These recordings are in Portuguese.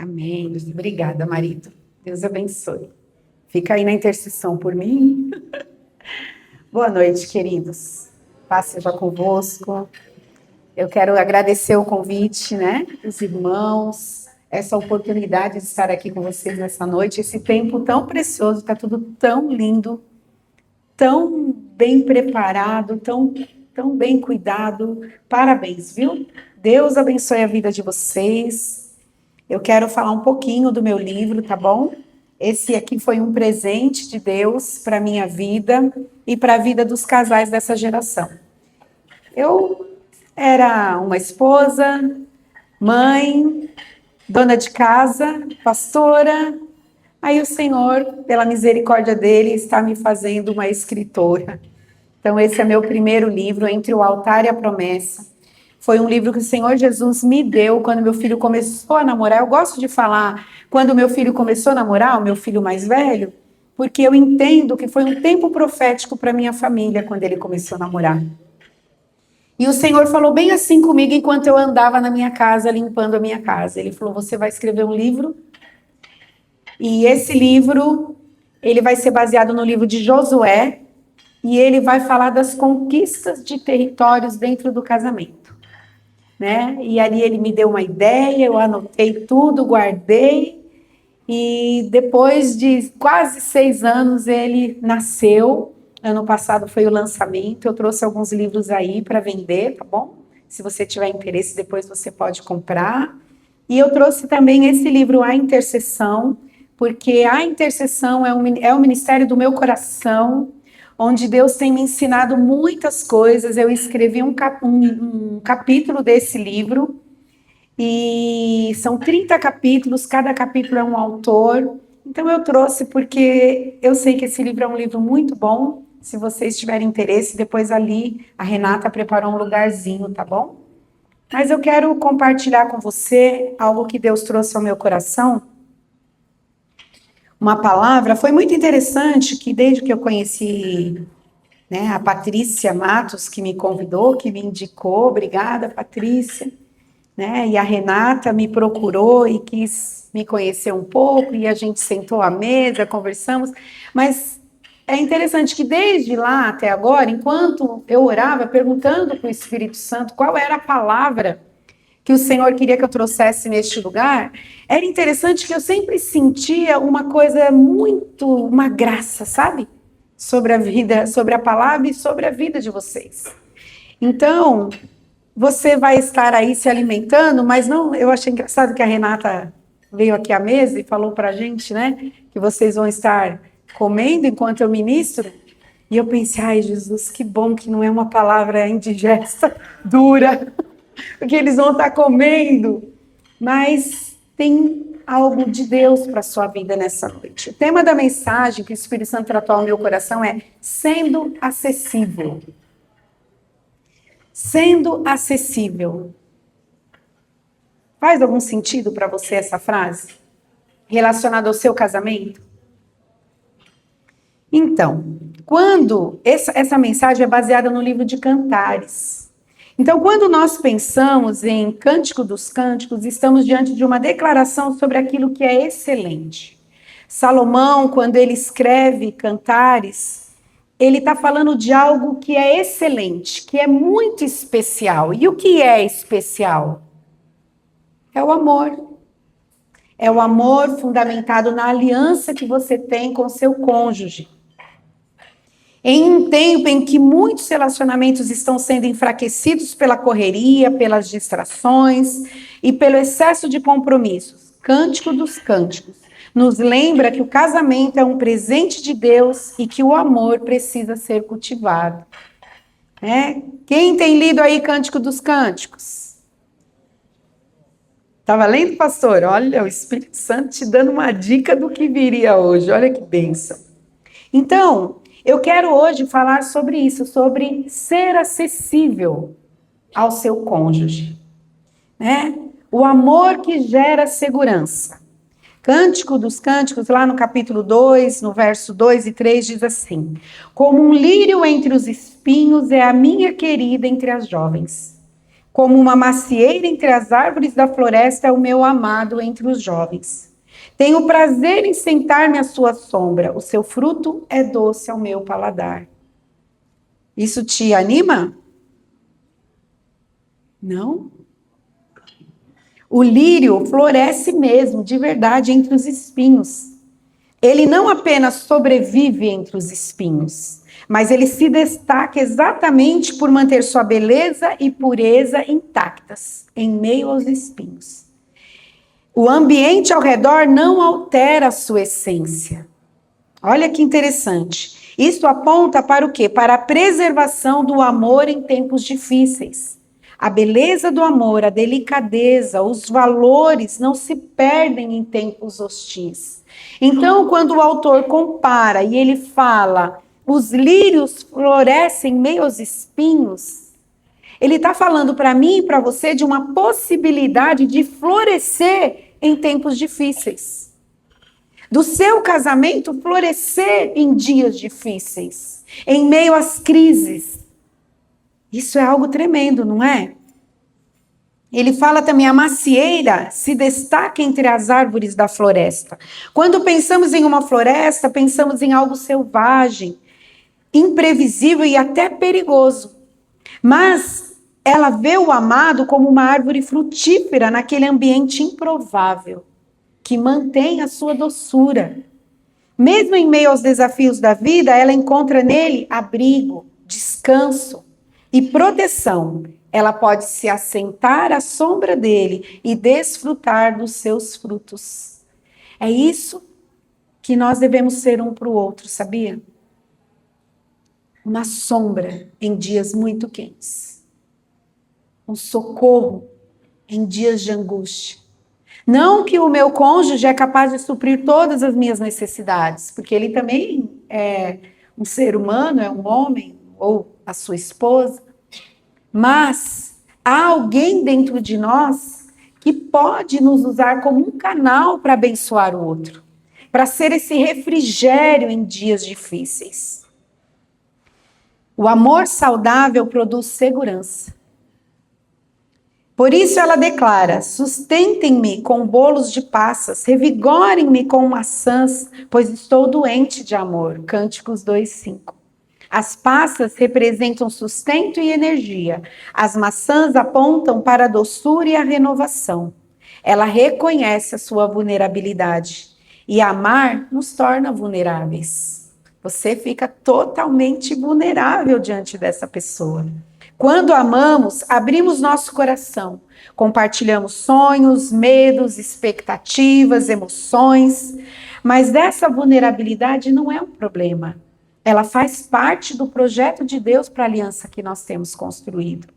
Amém. Obrigada, marido. Deus abençoe. Fica aí na intercessão por mim. Boa noite, queridos. Paz seja convosco. Eu quero agradecer o convite, né, dos irmãos, essa oportunidade de estar aqui com vocês nessa noite, esse tempo tão precioso, está tudo tão lindo, tão bem preparado, tão bem cuidado. Parabéns, viu? Deus abençoe a vida de vocês. Eu quero falar um pouquinho do meu livro, tá bom? Esse aqui foi um presente de Deus para a minha vida e para a vida dos casais dessa geração. Eu era uma esposa, mãe, dona de casa, pastora. Aí o Senhor, pela misericórdia dele, está me fazendo uma escritora. Então esse é meu primeiro livro, Entre o Altar e a Promessa. Foi um livro que o Senhor Jesus me deu quando meu filho começou a namorar. Eu gosto de falar quando meu filho começou a namorar, o meu filho mais velho, porque eu entendo que foi um tempo profético para minha família quando ele começou a namorar. E o Senhor falou bem assim comigo enquanto eu andava na minha casa, limpando a minha casa. Ele falou, você vai escrever um livro, e esse livro, ele vai ser baseado no livro de Josué, e ele vai falar das conquistas de territórios dentro do casamento. Né? E ali ele me deu uma ideia, eu anotei tudo, guardei, e depois de quase 6 anos ele nasceu. Ano passado foi o lançamento, eu trouxe alguns livros aí para vender, tá bom? Se você tiver interesse, depois você pode comprar. E eu trouxe também esse livro, A Intercessão, porque a intercessão é o ministério do meu coração, onde Deus tem me ensinado muitas coisas. Eu escrevi um capítulo desse livro, e são 30 capítulos, cada capítulo é um autor. Então eu trouxe porque eu sei que esse livro é um livro muito bom. Se vocês tiverem interesse, depois ali a Renata preparou um lugarzinho, tá bom? Mas eu quero compartilhar com você algo que Deus trouxe ao meu coração. Uma palavra, foi muito interessante que desde que eu conheci, né, a Patrícia Matos, que me convidou, que me indicou, obrigada, Patrícia, né, e a Renata me procurou e quis me conhecer um pouco, e a gente sentou à mesa, conversamos, mas é interessante que desde lá até agora, enquanto eu orava, perguntando para o Espírito Santo qual era a palavra que o Senhor queria que eu trouxesse neste lugar, era interessante que eu sempre sentia uma coisa muito, uma graça, sabe? Sobre a vida, sobre a palavra e sobre a vida de vocês. Então, você vai estar aí se alimentando, mas não, eu achei engraçado que a Renata veio aqui à mesa e falou para a gente, né, que vocês vão estar comendo enquanto eu ministro, e eu pensei, ai Jesus, que bom que não é uma palavra indigesta, dura, porque eles vão estar comendo, mas tem algo de Deus para a sua vida nessa noite. O tema da mensagem que o Espírito Santo tratou ao meu coração é sendo acessível. Sendo acessível. Faz algum sentido para você essa frase? Relacionada ao seu casamento? Então, quando essa mensagem é baseada no livro de Cantares. Então, quando nós pensamos em Cântico dos Cânticos, estamos diante de uma declaração sobre aquilo que é excelente. Salomão, quando ele escreve Cantares, ele está falando de algo que é excelente, que é muito especial. E o que é especial? É o amor. É o amor fundamentado na aliança que você tem com seu cônjuge. Em um tempo em que muitos relacionamentos estão sendo enfraquecidos pela correria, pelas distrações e pelo excesso de compromissos, Cântico dos Cânticos nos lembra que o casamento é um presente de Deus e que o amor precisa ser cultivado. Quem tem lido aí Cântico dos Cânticos? Estava lendo, pastor? Olha, o Espírito Santo te dando uma dica do que viria hoje. Olha que bênção. Então, eu quero hoje falar sobre isso, sobre ser acessível ao seu cônjuge. O amor que gera segurança. Cântico dos Cânticos, lá no capítulo 2, no verso 2 e 3, diz assim: como um lírio entre os espinhos é a minha querida entre as jovens. Como uma macieira entre as árvores da floresta é o meu amado entre os jovens. Tenho prazer em sentar-me à sua sombra. O seu fruto é doce ao meu paladar. Isso te anima? Não? O lírio floresce mesmo, de verdade, entre os espinhos. Ele não apenas sobrevive entre os espinhos, mas ele se destaca exatamente por manter sua beleza e pureza intactas, em meio aos espinhos. O ambiente ao redor não altera a sua essência. Olha que interessante. Isso aponta para o quê? Para a preservação do amor em tempos difíceis. A beleza do amor, a delicadeza, os valores não se perdem em tempos hostis. Então, quando o autor compara e ele fala, os lírios florescem meio aos espinhos, ele está falando para mim e para você de uma possibilidade de florescer em tempos difíceis. Do seu casamento florescer em dias difíceis, em meio às crises. Isso é algo tremendo, não é? Ele fala também, a macieira se destaca entre as árvores da floresta. Quando pensamos em uma floresta, pensamos em algo selvagem, imprevisível e até perigoso. Mas ela vê o amado como uma árvore frutífera naquele ambiente improvável, que mantém a sua doçura. Mesmo em meio aos desafios da vida, ela encontra nele abrigo, descanso e proteção. Ela pode se assentar à sombra dele e desfrutar dos seus frutos. É isso que nós devemos ser um para o outro, sabia? Uma sombra em dias muito quentes. Um socorro em dias de angústia. Não que o meu cônjuge é capaz de suprir todas as minhas necessidades, porque ele também é um ser humano, é um homem, ou a sua esposa, mas há alguém dentro de nós que pode nos usar como um canal para abençoar o outro, para ser esse refrigério em dias difíceis. O amor saudável produz segurança. Por isso ela declara, sustentem-me com bolos de passas, revigorem-me com maçãs, pois estou doente de amor. Cânticos 2:5. As passas representam sustento e energia. As maçãs apontam para a doçura e a renovação. Ela reconhece a sua vulnerabilidade. E amar nos torna vulneráveis. Você fica totalmente vulnerável diante dessa pessoa. Quando amamos, abrimos nosso coração, compartilhamos sonhos, medos, expectativas, emoções, mas essa vulnerabilidade não é um problema. Ela faz parte do projeto de Deus para a aliança que nós temos construído.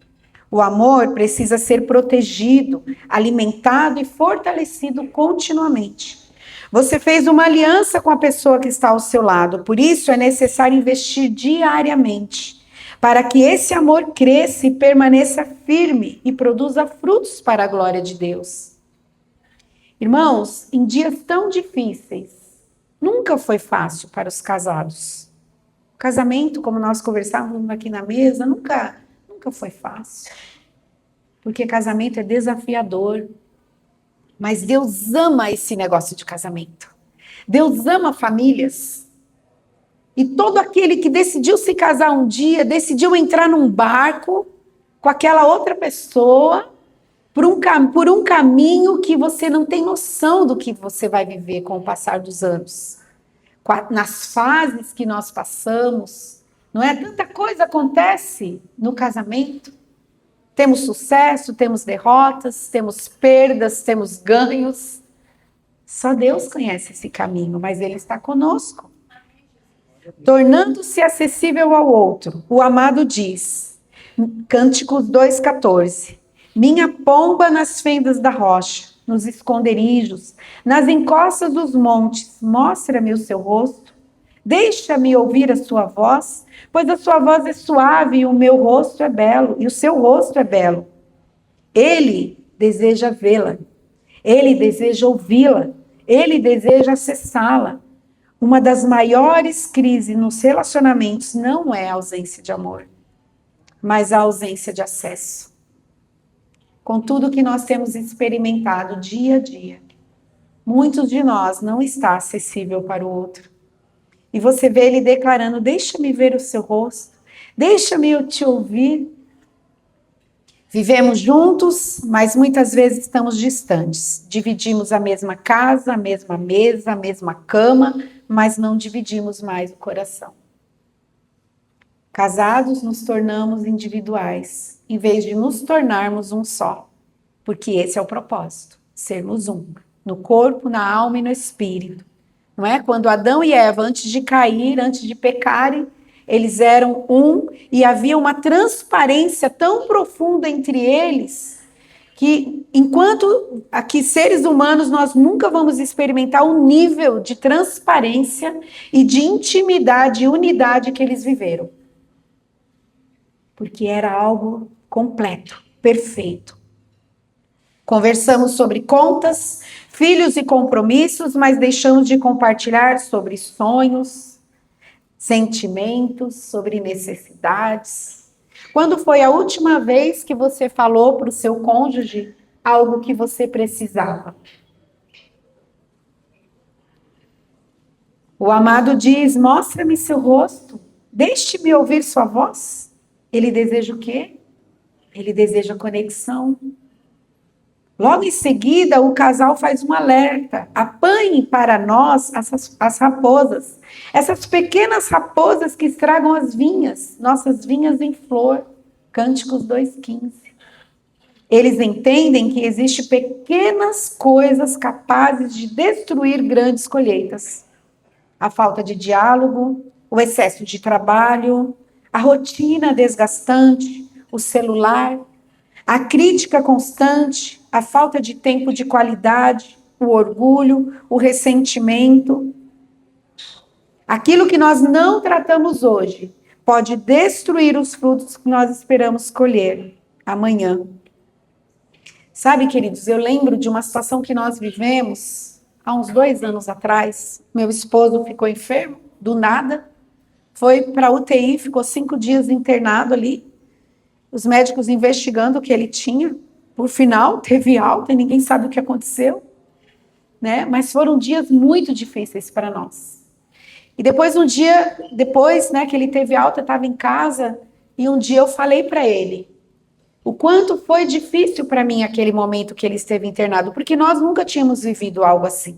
O amor precisa ser protegido, alimentado e fortalecido continuamente. Você fez uma aliança com a pessoa que está ao seu lado, por isso é necessário investir diariamente para que esse amor cresça e permaneça firme e produza frutos para a glória de Deus. Irmãos, em dias tão difíceis, nunca foi fácil para os casados. O casamento, como nós conversávamos aqui na mesa, nunca foi fácil. Porque casamento é desafiador. Mas Deus ama esse negócio de casamento. Deus ama famílias. E todo aquele que decidiu se casar um dia, decidiu entrar num barco com aquela outra pessoa, por um caminho que você não tem noção do que você vai viver com o passar dos anos. Nas fases que nós passamos, não é? Tanta coisa acontece no casamento. Temos sucesso, temos derrotas, temos perdas, temos ganhos. Só Deus conhece esse caminho, mas Ele está conosco. Tornando-se acessível ao outro, o amado diz, Cânticos 2,14, minha pomba nas fendas da rocha, nos esconderijos, nas encostas dos montes, mostra-me o seu rosto, deixa-me ouvir a sua voz, pois a sua voz é suave e o meu rosto é belo, e o seu rosto é belo. Ele deseja vê-la, ele deseja ouvi-la, ele deseja acessá-la. Uma das maiores crises nos relacionamentos não é a ausência de amor, mas a ausência de acesso. com tudo que nós temos experimentado dia a dia, muitos de nós não está acessível para o outro. E você vê ele declarando: deixa-me ver o seu rosto, deixa-me eu te ouvir. Vivemos juntos, mas muitas vezes estamos distantes. Dividimos a mesma casa, a mesma mesa, a mesma cama, mas não dividimos mais o coração. Casados, nos tornamos individuais, em vez de nos tornarmos um só. Porque esse é o propósito, sermos um. No corpo, na alma e no espírito. Não é? Quando Adão e Eva, antes de cair, antes de pecarem, eles eram um e havia uma transparência tão profunda entre eles que, enquanto aqui seres humanos, nós nunca vamos experimentar o nível de transparência e de intimidade e unidade que eles viveram. Porque era algo completo, perfeito. Conversamos sobre contas, filhos e compromissos, mas deixamos de compartilhar sobre sonhos, sentimentos, sobre necessidades. Quando foi a última vez que você falou para o seu cônjuge algo que você precisava? O amado diz: mostra-me seu rosto, deixe-me ouvir sua voz. Ele deseja o quê? Ele deseja conexão. Logo em seguida, o casal faz um alerta: apanhe para nós as raposas, essas pequenas raposas que estragam as vinhas, nossas vinhas em flor. Cânticos 2,15. Eles entendem que existem pequenas coisas capazes de destruir grandes colheitas. A falta de diálogo, o excesso de trabalho, a rotina desgastante, o celular, a crítica constante, a falta de tempo de qualidade, o orgulho, o ressentimento. Aquilo que nós não tratamos hoje pode destruir os frutos que nós esperamos colher amanhã. Sabe, queridos, eu lembro de uma situação que nós vivemos há uns 2 anos atrás. Meu esposo ficou enfermo, do nada, foi para a UTI, ficou 5 dias internado ali. Os médicos investigando o que ele tinha. Por final, teve alta e ninguém sabe o que aconteceu. Né? Mas foram dias muito difíceis para nós. E depois, um dia depois, né, que ele teve alta, eu estava em casa e um dia eu falei para ele o quanto foi difícil para mim aquele momento que ele esteve internado, porque nós nunca tínhamos vivido algo assim.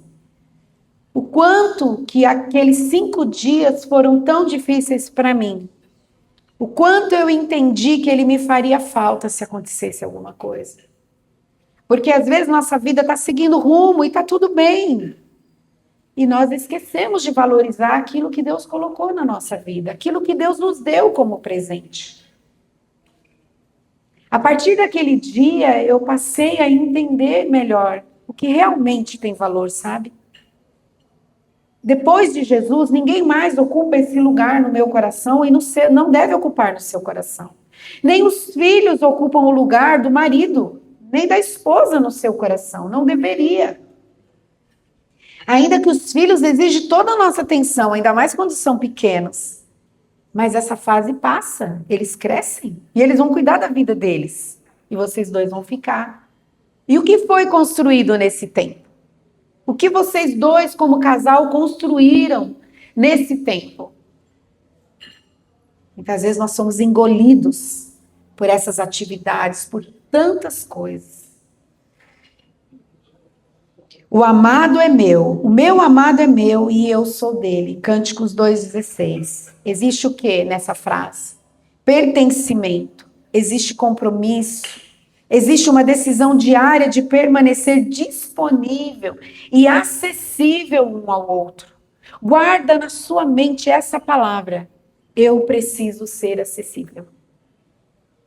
O quanto que aqueles 5 dias foram tão difíceis para mim. O quanto eu entendi que ele me faria falta se acontecesse alguma coisa. Porque às vezes nossa vida está seguindo rumo e está tudo bem. E nós esquecemos de valorizar aquilo que Deus colocou na nossa vida, aquilo que Deus nos deu como presente. A partir daquele dia, eu passei a entender melhor o que realmente tem valor, sabe? Depois de Jesus, ninguém mais ocupa esse lugar no meu coração e não deve ocupar no seu coração. Nem os filhos ocupam o lugar do marido, nem da esposa no seu coração. Não deveria. Ainda que os filhos exigem toda a nossa atenção, ainda mais quando são pequenos. Mas essa fase passa, eles crescem e eles vão cuidar da vida deles. E vocês dois vão ficar. E o que foi construído nesse tempo? O que vocês dois, como casal, construíram nesse tempo? Muitas vezes nós somos engolidos por essas atividades, por tantas coisas. O amado é meu, o meu amado é meu e eu sou dele. Cânticos 2,16. Existe o que nessa frase? Pertencimento, existe compromisso. Existe uma decisão diária de permanecer disponível e acessível um ao outro. Guarda na sua mente essa palavra. Eu preciso ser acessível.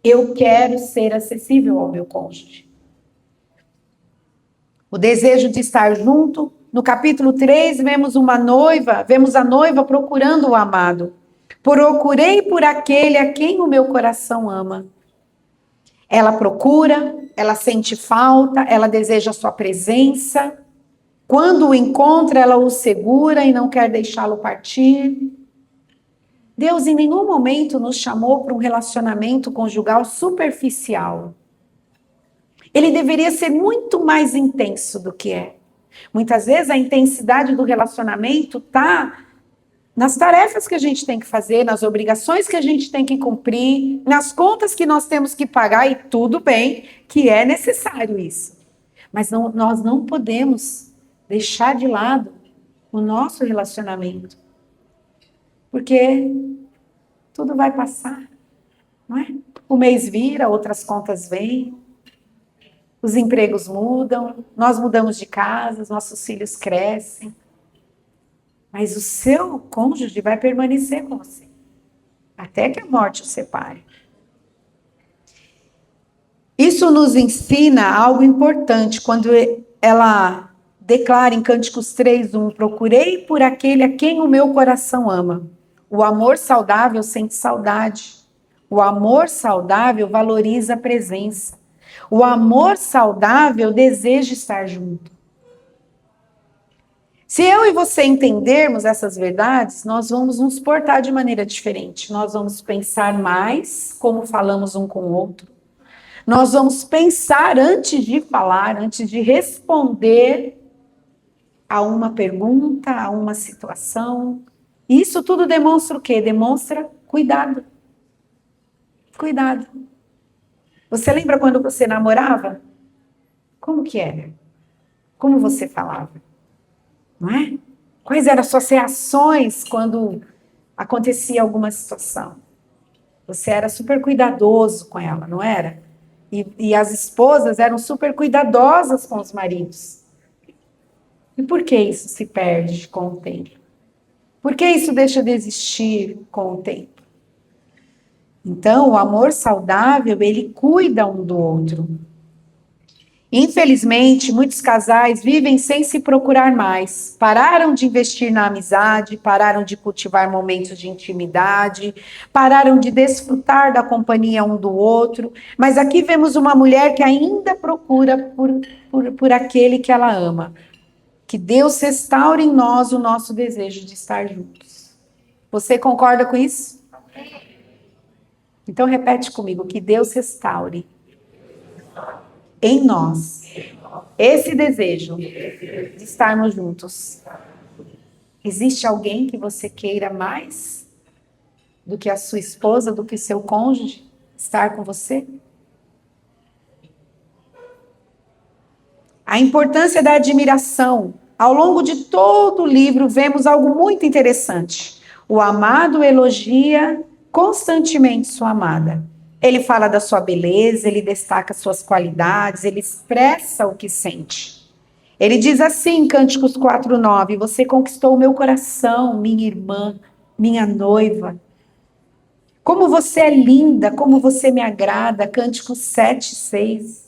Eu quero ser acessível ao meu cônjuge. O desejo de estar junto. No capítulo 3, vemos a noiva procurando o amado. Procurei por aquele a quem o meu coração ama. Ela procura, ela sente falta, ela deseja a sua presença. Quando o encontra, ela o segura e não quer deixá-lo partir. Deus em nenhum momento nos chamou para um relacionamento conjugal superficial. Ele deveria ser muito mais intenso do que é. Muitas vezes a intensidade do relacionamento está nas tarefas que a gente tem que fazer, nas obrigações que a gente tem que cumprir, nas contas que nós temos que pagar, e tudo bem que é necessário isso. Mas nós não podemos deixar de lado o nosso relacionamento. Porque tudo vai passar, não é? O mês vira, outras contas vêm, os empregos mudam, nós mudamos de casa, os nossos filhos crescem. Mas o seu cônjuge vai permanecer com você, até que a morte o separe. Isso nos ensina algo importante, quando ela declara em Cânticos 3:1, procurei por aquele a quem o meu coração ama. O amor saudável sente saudade. O amor saudável valoriza a presença. O amor saudável deseja estar junto. Se eu e você entendermos essas verdades, nós vamos nos portar de maneira diferente. Nós vamos pensar mais como falamos um com o outro. Nós vamos pensar antes de falar, antes de responder a uma pergunta, a uma situação. Isso tudo demonstra o quê? Demonstra cuidado. Cuidado. Você lembra quando você namorava? Como que era? Como você falava? Não é? Quais eram as suas reações quando acontecia alguma situação? Você era super cuidadoso com ela, não era? E as esposas eram super cuidadosas com os maridos. E por que isso se perde com o tempo? Por que isso deixa de existir com o tempo? Então, o amor saudável, ele cuida um do outro. Infelizmente, muitos casais vivem sem se procurar mais. Pararam de investir na amizade, pararam de cultivar momentos de intimidade, pararam de desfrutar da companhia um do outro. Mas aqui vemos uma mulher que ainda procura por aquele que ela ama. Que Deus restaure em nós o nosso desejo de estar juntos. Você concorda com isso? Então repete comigo, que Deus restaure em nós esse desejo de estarmos juntos. Existe alguém que você queira mais do que a sua esposa, do que seu cônjuge estar com você? A importância da admiração. Ao longo de todo o livro, vemos algo muito interessante. O amado elogia constantemente sua amada. Ele fala da sua beleza, ele destaca suas qualidades, ele expressa o que sente. Ele diz assim em Cânticos 4:9, você conquistou o meu coração, minha irmã, minha noiva. Como você é linda, como você me agrada, Cânticos 7:6.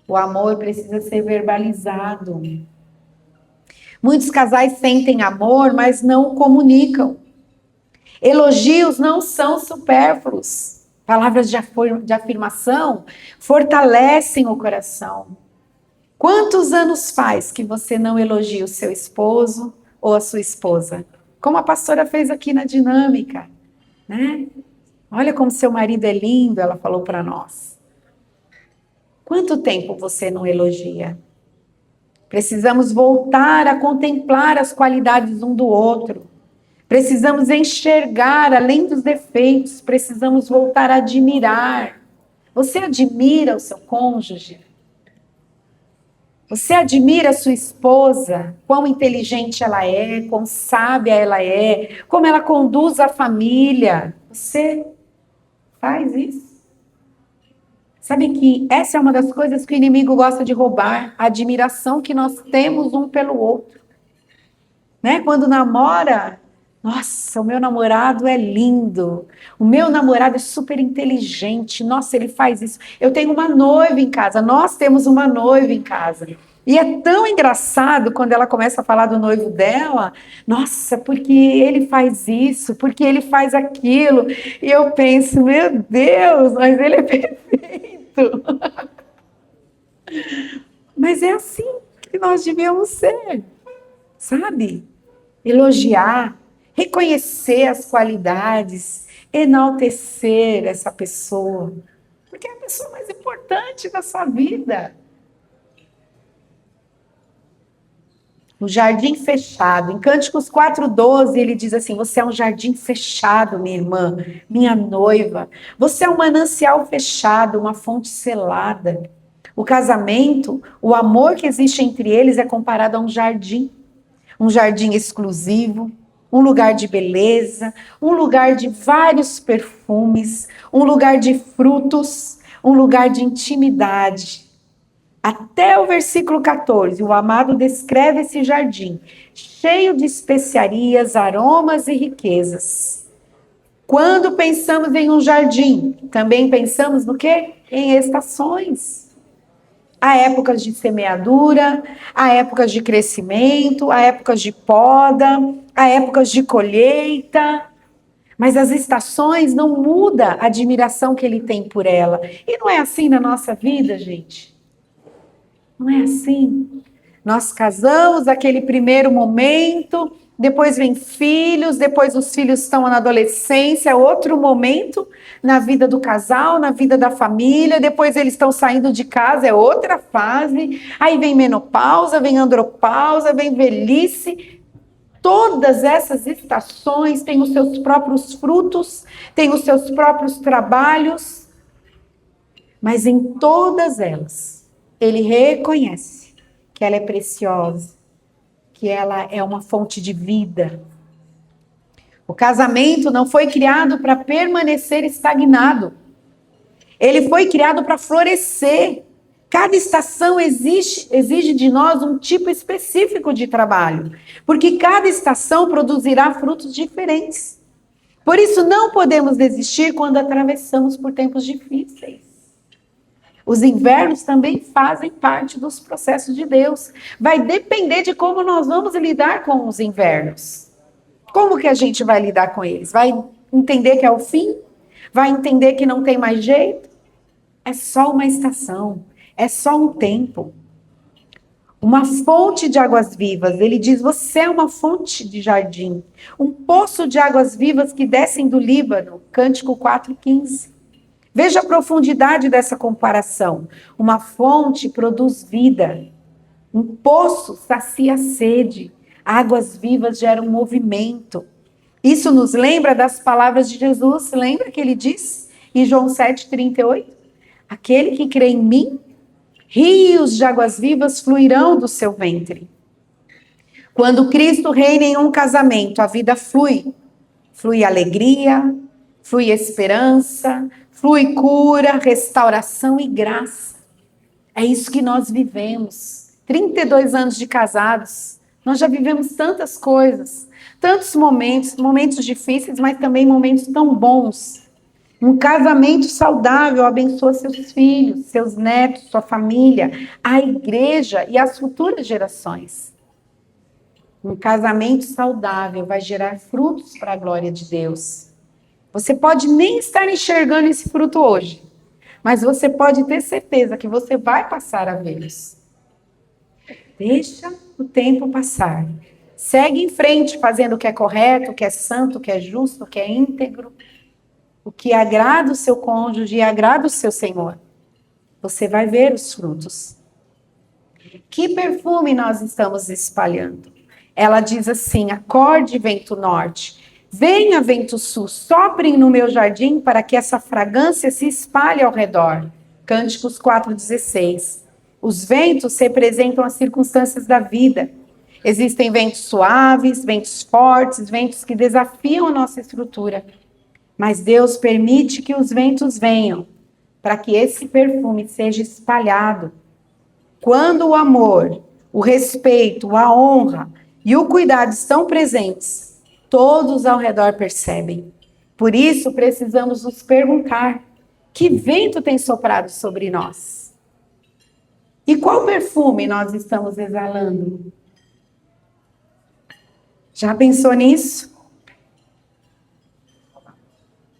O amor precisa ser verbalizado. Muitos casais sentem amor, mas não o comunicam. Elogios não são supérfluos. Palavras de afirmação fortalecem o coração. Quantos anos faz que você não elogia o seu esposo ou a sua esposa? Como a pastora fez aqui na dinâmica, né? Olha como seu marido é lindo, ela falou para nós. Quanto tempo você não elogia? Precisamos voltar a contemplar as qualidades um do outro. Precisamos enxergar além dos defeitos, precisamos voltar a admirar. Você admira o seu cônjuge? Você admira a sua esposa? Quão inteligente ela é, quão sábia ela é, como ela conduz a família? Você faz isso? Sabe que essa é uma das coisas que o inimigo gosta de roubar, a admiração que nós temos um pelo outro. Né? Quando namora, nossa, o meu namorado é lindo, o meu namorado é super inteligente, nossa, ele faz isso. Eu tenho uma noiva em casa, nós temos uma noiva em casa. E é tão engraçado quando ela começa a falar do noivo dela, nossa, porque ele faz isso, porque ele faz aquilo. E eu penso, meu Deus, mas ele é perfeito. Mas é assim que nós devemos ser, sabe? Elogiar, reconhecer as qualidades, enaltecer essa pessoa. Porque é a pessoa mais importante da sua vida. O jardim fechado. Em Cânticos 4:12, ele diz assim: você é um jardim fechado, minha irmã, minha noiva. Você é um manancial fechado, uma fonte selada. O casamento, o amor que existe entre eles é comparado a um jardim exclusivo, um lugar de beleza, um lugar de vários perfumes, um lugar de frutos, um lugar de intimidade. Até o versículo 14, o amado descreve esse jardim, cheio de especiarias, aromas e riquezas. Quando pensamos em um jardim, também pensamos no quê? Em estações. Há épocas de semeadura, há épocas de crescimento, há épocas de poda, há épocas de colheita. Mas as estações não mudam a admiração que ele tem por ela. E não é assim na nossa vida, gente? Não é assim. Nós casamos, aquele primeiro momento, depois vem filhos, depois os filhos estão na adolescência, outro momento na vida do casal, na vida da família, depois eles estão saindo de casa, é outra fase, aí vem menopausa, vem andropausa, vem velhice. Todas essas estações têm os seus próprios frutos, têm os seus próprios trabalhos, mas em todas elas, ele reconhece que ela é preciosa, que ela é uma fonte de vida. O casamento não foi criado para permanecer estagnado. Ele foi criado para florescer. Cada estação exige de nós um tipo específico de trabalho, porque cada estação produzirá frutos diferentes. Por isso, não podemos desistir quando atravessamos por tempos difíceis. Os invernos também fazem parte dos processos de Deus. Vai depender de como nós vamos lidar com os invernos. Como que a gente vai lidar com eles? Vai entender que é o fim? Vai entender que não tem mais jeito? É só uma estação, é só um tempo. Uma fonte de águas vivas. Ele diz: você é uma fonte de jardim. Um poço de águas vivas que descem do Líbano. Cântico 4:15. Veja a profundidade dessa comparação. Uma fonte produz vida. Um poço sacia a sede. Águas vivas geram movimento. Isso nos lembra das palavras de Jesus. Lembra que ele diz em João 7:38? Aquele que crê em mim, rios de águas vivas fluirão do seu ventre. Quando Cristo reina em um casamento, a vida flui. Flui alegria, flui esperança, flui cura, restauração e graça. É isso que nós vivemos. 32 anos de casados, nós já vivemos tantas coisas, tantos momentos, momentos difíceis, mas também momentos tão bons. Um casamento saudável abençoa seus filhos, seus netos, sua família, a igreja e as futuras gerações. Um casamento saudável vai gerar frutos para a glória de Deus. Você pode nem estar enxergando esse fruto hoje, mas você pode ter certeza que você vai passar a vê-los. Deixa o tempo passar. Segue em frente, fazendo o que é correto, o que é santo, o que é justo, o que é íntegro, o que agrada o seu cônjuge e agrada o seu Senhor. Você vai ver os frutos. Que perfume nós estamos espalhando? Ela diz assim: acorde, vento norte. Venha, vento sul, soprem no meu jardim para que essa fragrância se espalhe ao redor. Cânticos 4:16. Os ventos representam as circunstâncias da vida. Existem ventos suaves, ventos fortes, ventos que desafiam a nossa estrutura. Mas Deus permite que os ventos venham para que esse perfume seja espalhado. Quando o amor, o respeito, a honra e o cuidado estão presentes, todos ao redor percebem. Por isso, precisamos nos perguntar: que vento tem soprado sobre nós? E qual perfume nós estamos exalando? Já pensou nisso?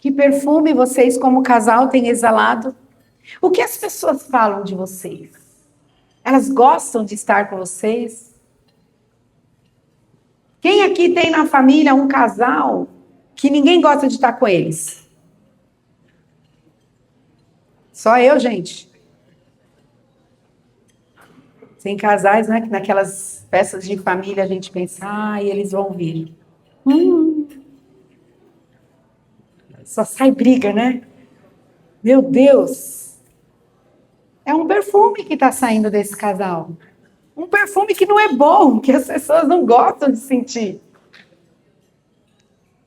Que perfume vocês, como casal, têm exalado? O que as pessoas falam de vocês? Elas gostam de estar com vocês? Quem aqui tem na família um casal que ninguém gosta de estar com eles? Só eu, gente. Tem casais, né, que naquelas festas de família a gente pensa, eles vão vir. Só sai briga, né? Meu Deus! É um perfume que está saindo desse casal. Um perfume que não é bom, que as pessoas não gostam de sentir.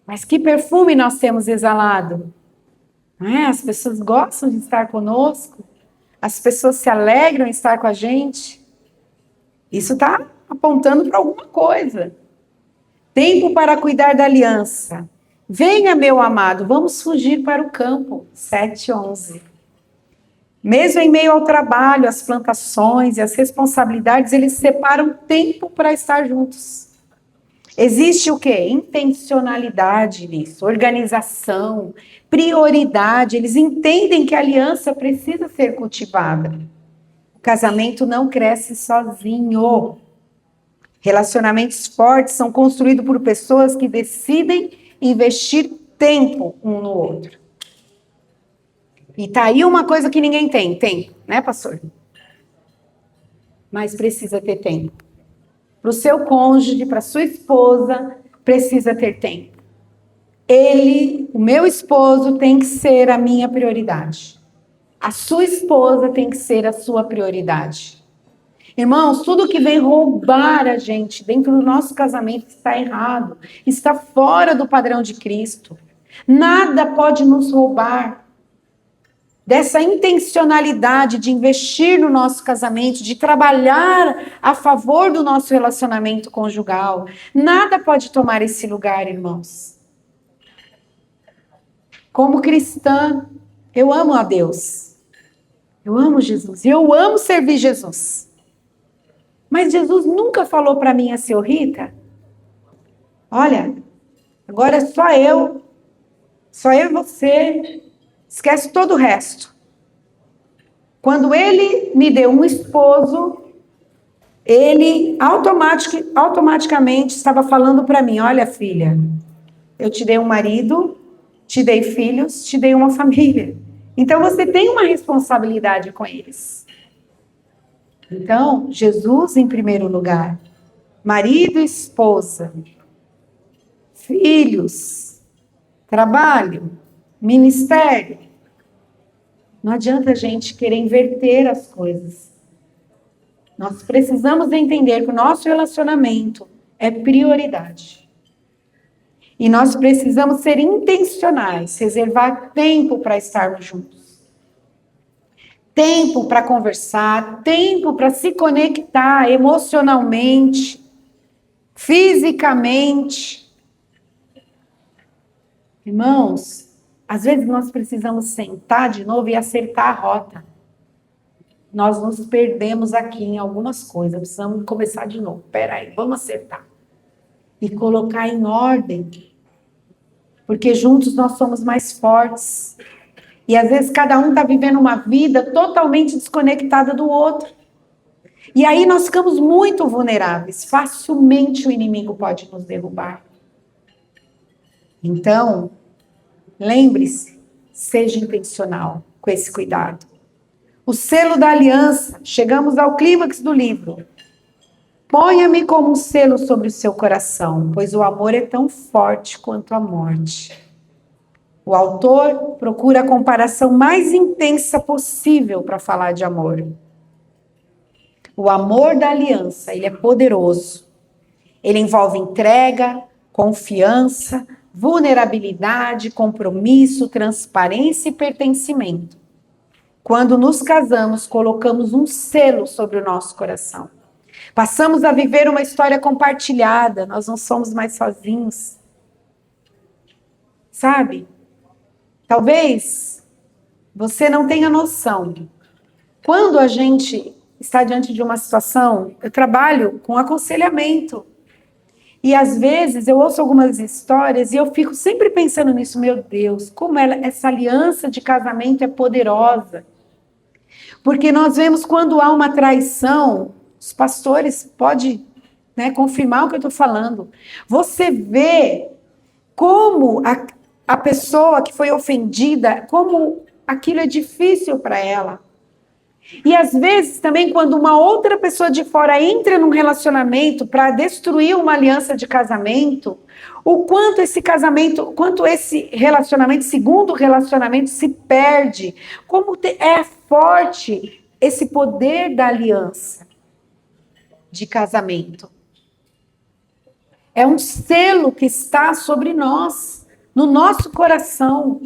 Mas que perfume nós temos exalado? Não é? As pessoas gostam de estar conosco. As pessoas se alegram em estar com a gente. Isso está apontando para alguma coisa. Tempo para cuidar da aliança. Venha, meu amado, vamos fugir para o campo. 7:11. Mesmo em meio ao trabalho, às plantações e às responsabilidades, eles separam tempo para estar juntos. Existe o quê? Intencionalidade nisso, organização, prioridade. Eles entendem que a aliança precisa ser cultivada. O casamento não cresce sozinho. Relacionamentos fortes são construídos por pessoas que decidem investir tempo um no outro. E tá aí uma coisa que ninguém tem, tempo, né, pastor? Mas precisa ter tempo. Para o seu cônjuge, para sua esposa, precisa ter tempo. Ele, o meu esposo, tem que ser a minha prioridade. A sua esposa tem que ser a sua prioridade. Irmãos, tudo que vem roubar a gente dentro do nosso casamento está errado. Está fora do padrão de Cristo. Nada pode nos roubar dessa intencionalidade de investir no nosso casamento, de trabalhar a favor do nosso relacionamento conjugal. Nada pode tomar esse lugar, irmãos. Como cristã, eu amo a Deus. Eu amo Jesus. Eu amo servir Jesus. Mas Jesus nunca falou para mim assim, Rita, olha, agora é só eu e você, esquece todo o resto. Quando ele me deu um esposo, ele automaticamente estava falando para mim, olha filha, eu te dei um marido, te dei filhos, te dei uma família. Então você tem uma responsabilidade com eles. Então, Jesus em primeiro lugar, marido e esposa, filhos, trabalho, ministério. Não adianta a gente querer inverter as coisas. Nós precisamos entender que o nosso relacionamento é prioridade. E nós precisamos ser intencionais, reservar tempo para estarmos juntos. Tempo para conversar, tempo para se conectar emocionalmente, fisicamente. Irmãos, às vezes nós precisamos sentar de novo e acertar a rota. Nós nos perdemos aqui em algumas coisas, precisamos começar de novo. Peraí, vamos acertar. E colocar em ordem. Porque juntos nós somos mais fortes. E às vezes cada um está vivendo uma vida totalmente desconectada do outro. E aí nós ficamos muito vulneráveis. Facilmente o inimigo pode nos derrubar. Então, lembre-se, seja intencional com esse cuidado. O selo da aliança, chegamos ao clímax do livro. Ponha-me como um selo sobre o seu coração, pois o amor é tão forte quanto a morte. O autor procura a comparação mais intensa possível para falar de amor. O amor da aliança, ele é poderoso. Ele envolve entrega, confiança, vulnerabilidade, compromisso, transparência e pertencimento. Quando nos casamos, colocamos um selo sobre o nosso coração. Passamos a viver uma história compartilhada, nós não somos mais sozinhos. Sabe? Talvez você não tenha noção. Quando a gente está diante de uma situação, eu trabalho com aconselhamento. E às vezes eu ouço algumas histórias e eu fico sempre pensando nisso, meu Deus, como essa aliança de casamento é poderosa. Porque nós vemos quando há uma traição, os pastores podem confirmar o que eu estou falando. Você vê como a pessoa que foi ofendida, como aquilo é difícil para ela. E às vezes também quando uma outra pessoa de fora entra num relacionamento para destruir uma aliança de casamento, o quanto esse casamento, quanto esse relacionamento, segundo relacionamento, se perde, como é forte esse poder da aliança de casamento. É um selo que está sobre nós, no nosso coração.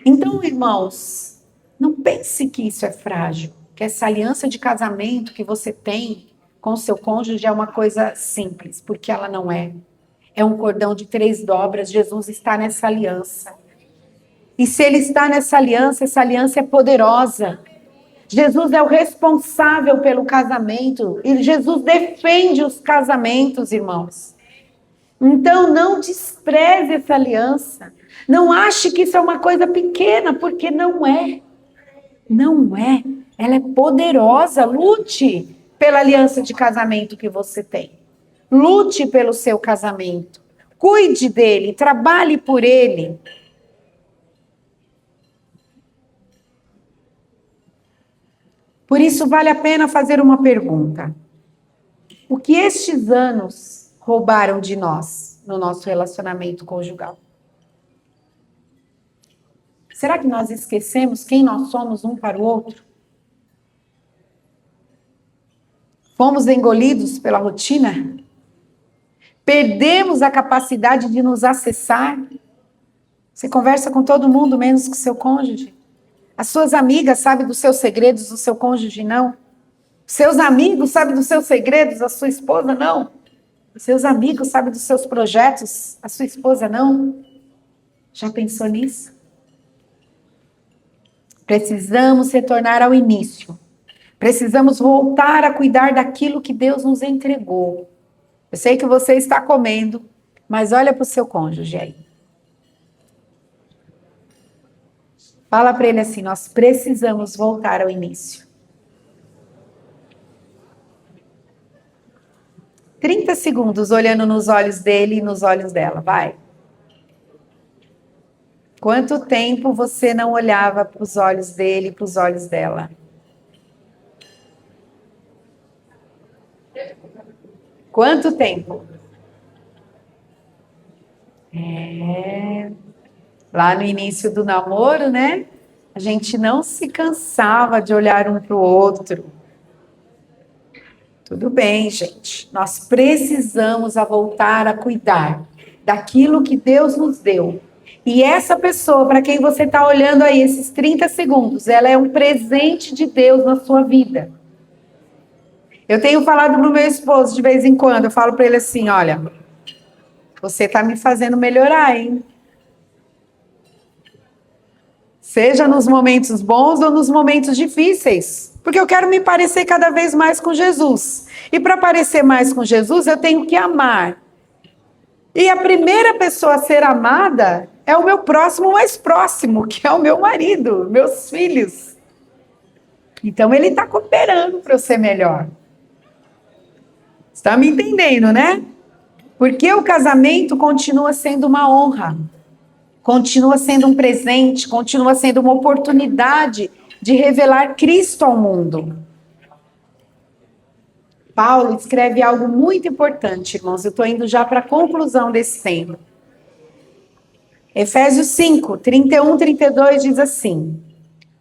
Então, irmãos, não pense que isso é frágil, que essa aliança de casamento que você tem com o seu cônjuge é uma coisa simples, porque ela não é. É um cordão de 3 dobras, Jesus está nessa aliança. E se ele está nessa aliança, essa aliança é poderosa. Jesus é o responsável pelo casamento, e Jesus defende os casamentos, irmãos. Então, não despreze essa aliança. Não ache que isso é uma coisa pequena, porque não é. Não é. Ela é poderosa. Lute pela aliança de casamento que você tem. Lute pelo seu casamento. Cuide dele, trabalhe por ele. Por isso, vale a pena fazer uma pergunta. O que estes anos roubaram de nós no nosso relacionamento conjugal? Será que nós esquecemos quem nós somos um para o outro? Fomos engolidos pela rotina? Perdemos a capacidade de nos acessar? Você conversa com todo mundo, menos com seu cônjuge? As suas amigas sabem dos seus segredos, o seu cônjuge não? Seus amigos sabem dos seus segredos, a sua esposa não? Seus amigos sabem dos seus projetos, a sua esposa não? Já pensou nisso? Precisamos retornar ao início. Precisamos voltar a cuidar daquilo que Deus nos entregou. Eu sei que você está comendo, mas olha para o seu cônjuge aí. Fala para ele assim, nós precisamos voltar ao início. 30 segundos olhando nos olhos dele e nos olhos dela, vai. Quanto tempo você não olhava para os olhos dele e para os olhos dela? Quanto tempo? Lá no início do namoro, né? A gente não se cansava de olhar um para o outro. Tudo bem, gente. Nós precisamos voltar a cuidar daquilo que Deus nos deu. E essa pessoa, para quem você está olhando aí, esses 30 segundos, ela é um presente de Deus na sua vida. Eu tenho falado para o meu esposo de vez em quando, eu falo para ele assim, olha, você está me fazendo melhorar, hein? Seja nos momentos bons ou nos momentos difíceis. Porque eu quero me parecer cada vez mais com Jesus. E para parecer mais com Jesus, eu tenho que amar. E a primeira pessoa a ser amada é o meu próximo mais próximo, que é o meu marido, meus filhos. Então ele está cooperando para eu ser melhor. Está me entendendo, né? Porque o casamento continua sendo uma honra. Continua sendo um presente, continua sendo uma oportunidade de revelar Cristo ao mundo. Paulo escreve algo muito importante, irmãos. Eu estou indo já para a conclusão desse tempo. Efésios 5, 31, 32 diz assim: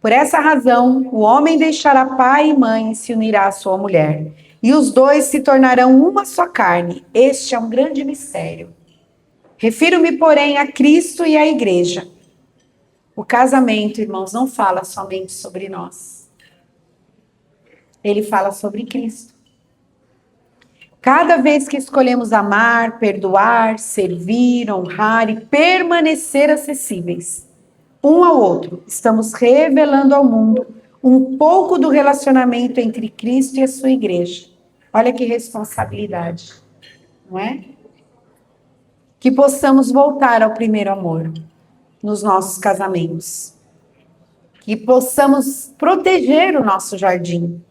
por essa razão, o homem deixará pai e mãe e se unirá à sua mulher, e os dois se tornarão uma só carne. Este é um grande mistério. Refiro-me, porém, a Cristo e à igreja. O casamento, irmãos, não fala somente sobre nós. Ele fala sobre Cristo. Cada vez que escolhemos amar, perdoar, servir, honrar e permanecer acessíveis um ao outro, estamos revelando ao mundo um pouco do relacionamento entre Cristo e a sua igreja. Olha que responsabilidade, não é? Que possamos voltar ao primeiro amor nos nossos casamentos. Que possamos proteger o nosso jardim.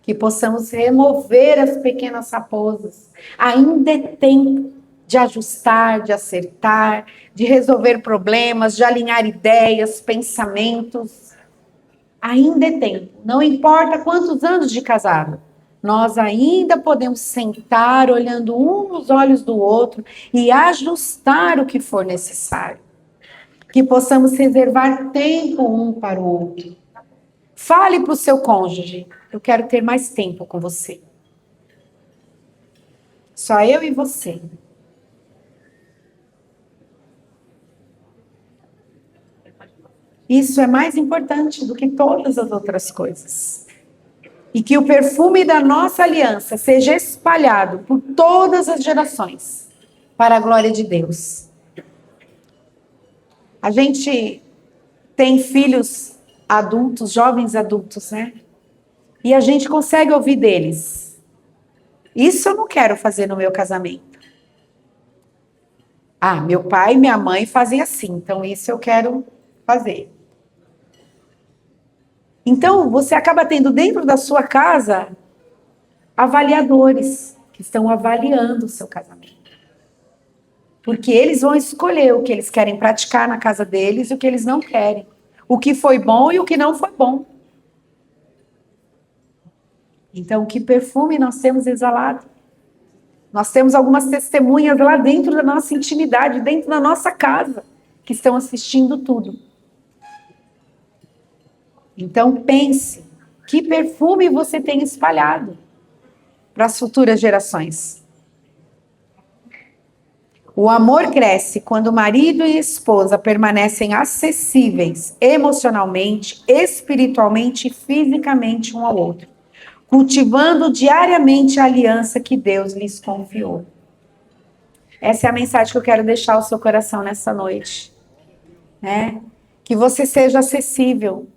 Que possamos remover as pequenas raposas. Ainda é tempo de ajustar, de acertar, de resolver problemas, de alinhar ideias, pensamentos. Ainda é tempo. Não importa quantos anos de casado. Nós ainda podemos sentar olhando um nos olhos do outro e ajustar o que for necessário. Que possamos reservar tempo um para o outro. Fale para o seu cônjuge: eu quero ter mais tempo com você. Só eu e você. Isso é mais importante do que todas as outras coisas. E que o perfume da nossa aliança seja espalhado por todas as gerações, para a glória de Deus. A gente tem filhos adultos, jovens adultos, né? E a gente consegue ouvir deles: isso eu não quero fazer no meu casamento. Ah, meu pai e minha mãe fazem assim, então isso eu quero fazer. Então, você acaba tendo dentro da sua casa avaliadores que estão avaliando o seu casamento. Porque eles vão escolher o que eles querem praticar na casa deles e o que eles não querem. O que foi bom e o que não foi bom. Então, que perfume nós temos exalado? Nós temos algumas testemunhas lá dentro da nossa intimidade, dentro da nossa casa, que estão assistindo tudo. Então, pense, que perfume você tem espalhado para as futuras gerações? O amor cresce quando marido e esposa permanecem acessíveis emocionalmente, espiritualmente e fisicamente um ao outro, cultivando diariamente a aliança que Deus lhes confiou. Essa é a mensagem que eu quero deixar ao seu coração nessa noite, né? Que você seja acessível,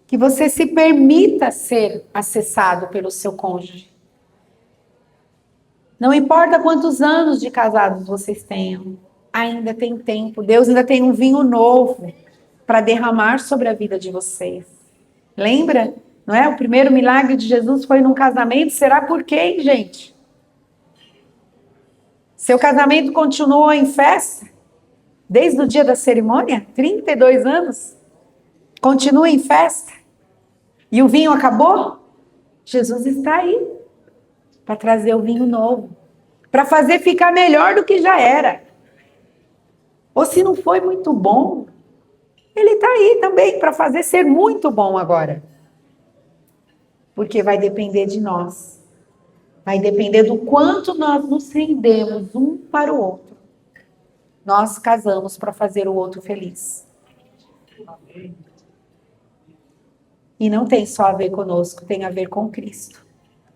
que você se permita ser acessado pelo seu cônjuge. Não importa quantos anos de casados vocês tenham, ainda tem tempo. Deus ainda tem um vinho novo para derramar sobre a vida de vocês. Lembra? Não é? O primeiro milagre de Jesus foi num casamento. Será por quê, gente? Seu casamento continuou em festa? Desde o dia da cerimônia? 32 anos? Continua em festa? E o vinho acabou? Jesus está aí para trazer o vinho novo, para fazer ficar melhor do que já era. Ou se não foi muito bom, ele está aí também para fazer ser muito bom agora. Porque vai depender de nós. Vai depender do quanto nós nos rendemos um para o outro. Nós casamos para fazer o outro feliz. E não tem só a ver conosco, tem a ver com Cristo.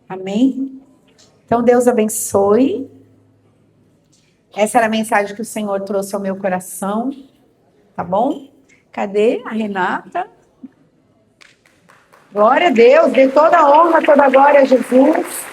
Amém? Então, Deus abençoe. Essa era a mensagem que o Senhor trouxe ao meu coração. Tá bom? Cadê a Renata? Glória a Deus, dê toda a honra, toda a glória a Jesus.